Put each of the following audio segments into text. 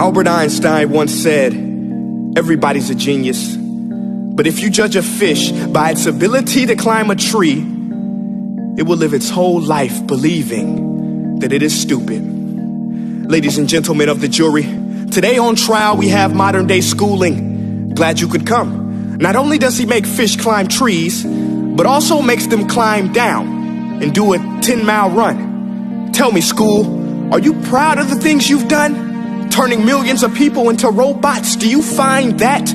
Albert Einstein once said, everybody's a genius. But if you judge a fish by its ability to climb a tree, it will live its whole life believing that it is stupid. Ladies and gentlemen of the jury, today on trial we have modern day schooling. Glad you could come. Not only does he make fish climb trees, but also makes them climb down and do a 10-mile run. Tell me, school, are you proud of the things you've done? Turning millions of people into robots, do you find that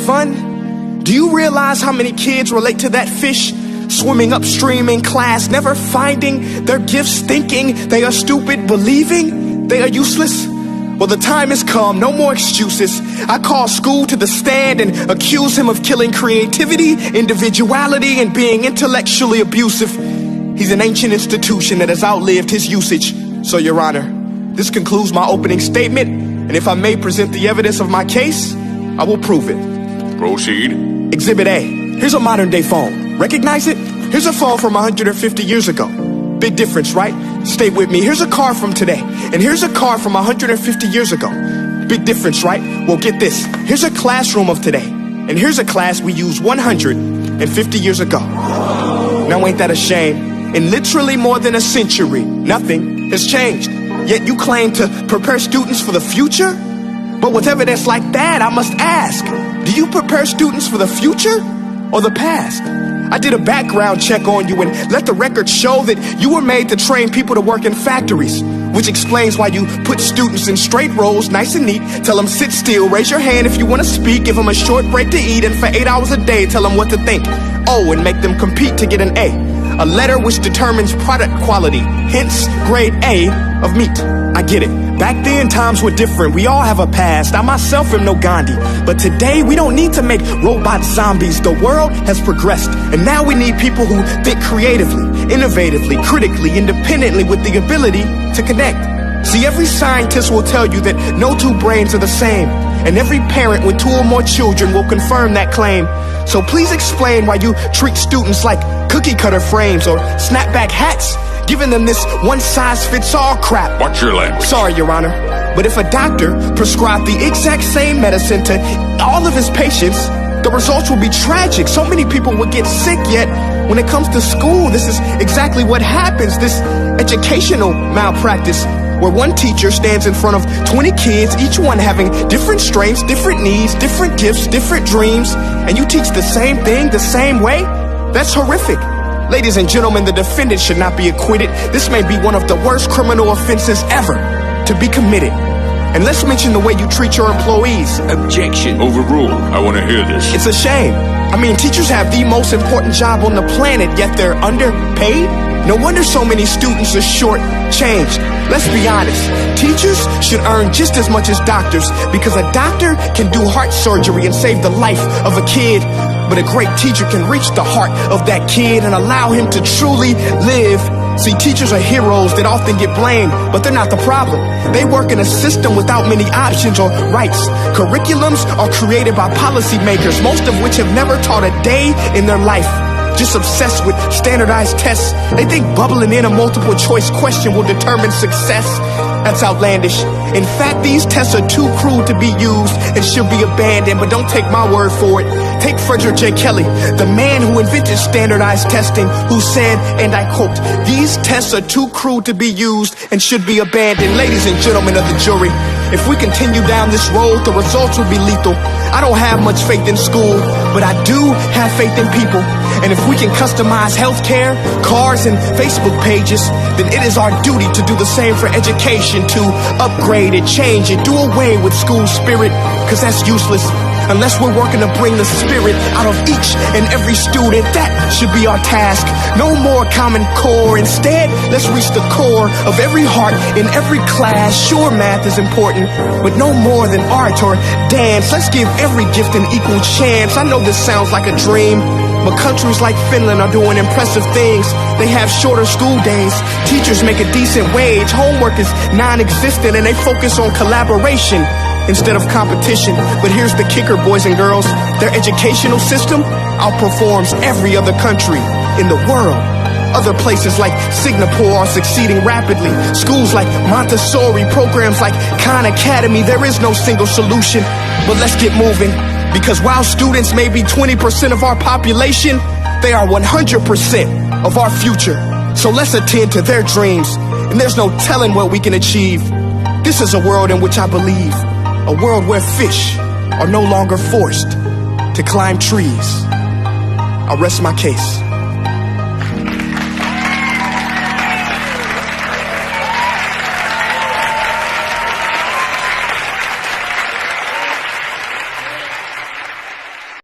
fun? Do you realize how many kids relate to that fish swimming upstream in class, never finding their gifts, thinking they are stupid, believing they are useless? Well, the time has come, no more excuses. I call school to the stand and accuse him of killing creativity, individuality, and being intellectually abusive. He's an ancient institution that has outlived his usage. So, Your Honor, this concludes my opening statement, and if I may present the evidence of my case, I will prove it. Proceed. Exhibit A. Here's a modern day phone. Recognize it? Here's a phone from 150 years ago. Big difference, right? Stay with me. Here's a car from today, and here's a car from 150 years ago. Big difference, right? Well, get this. Here's a classroom of today, and here's a class we used 150 years ago. Now, ain't that a shame? In literally more than a century, nothing has changed. Yet you claim to prepare students for the future? But with evidence like that, I must ask, do you prepare students for the future or the past? I did a background check on you and let the record show that you were made to train people to work in factories, which explains why you put students in straight rows, nice and neat, tell them sit still, raise your hand if you want to speak, give them a short break to eat, and for 8 hours a day tell them what to think. Oh, and make them compete to get an A letter which determines product quality, hence grade A of meat. I get it. Back then, times were different. We all have a past. I myself am no Gandhi. But today, we don't need to make robot zombies. The world has progressed. And now we need people who think creatively, innovatively, critically, independently, with the ability to connect. See, every scientist will tell you that no two brains are the same. And every parent with 2 or more children will confirm that claim. So please explain why you treat students like cookie cutter frames or snapback hats, giving them this one-size-fits-all crap. Watch your language. Sorry, Your Honor, but if a doctor prescribed the exact same medicine to all of his patients, the results will be tragic. So many people will get sick, yet when it comes to school, this is exactly what happens. This educational malpractice, where one teacher stands in front of 20 kids, each one having different strengths, different needs, different gifts, different dreams, and you teach the same thing the same way? That's horrific. Ladies and gentlemen, the defendant should not be acquitted. This may be one of the worst criminal offenses ever to be committed. And let's mention the way you treat your employees. Objection. Overruled. I want to hear this. It's a shame. I mean, teachers have the most important job on the planet, yet they're underpaid? No wonder so many students are short-changed. Let's be honest. Teachers should earn just as much as doctors, because a doctor can do heart surgery and save the life of a kid. But a great teacher can reach the heart of that kid and allow him to truly live. See, teachers are heroes that often get blamed, but they're not the problem. They work in a system without many options or rights. Curriculums are created by policymakers, most of which have never taught a day in their life. Just obsessed with standardized tests. They think bubbling in a multiple choice question will determine success. That's outlandish. In fact, these tests are too cruel to be used and should be abandoned, but don't take my word for it. Take Frederick J. Kelly, the man who invented standardized testing, who said, and I quote, "These tests are too cruel to be used and should be abandoned." Ladies and gentlemen of the jury, if we continue down this road, the results will be lethal. I don't have much faith in school, but I do have faith in people. And if we can customize healthcare, cars, and Facebook pages, then it is our duty to do the same for education, to upgrade it, change it, do away with school spirit, because that's useless. Unless we're working to bring the spirit out of each and every student, that should be our task. No more Common Core. Instead, let's reach the core of every heart in every class. Sure, math is important, but no more than art or dance. Let's give every gift an equal chance. I know this sounds like a dream, but countries like Finland are doing impressive things. They have shorter school days. Teachers make a decent wage. Homework is non-existent, and they focus on collaboration instead of competition. But here's the kicker, boys and girls. Their educational system outperforms every other country in the world. Other places like Singapore are succeeding rapidly. Schools like Montessori, programs like Khan Academy. There is no single solution, but let's get moving. Because while students may be 20% of our population, they are 100% of our future. So let's attend to their dreams, and there's no telling what we can achieve. This is a world in which I believe, a world where fish are no longer forced to climb trees. I rest my case.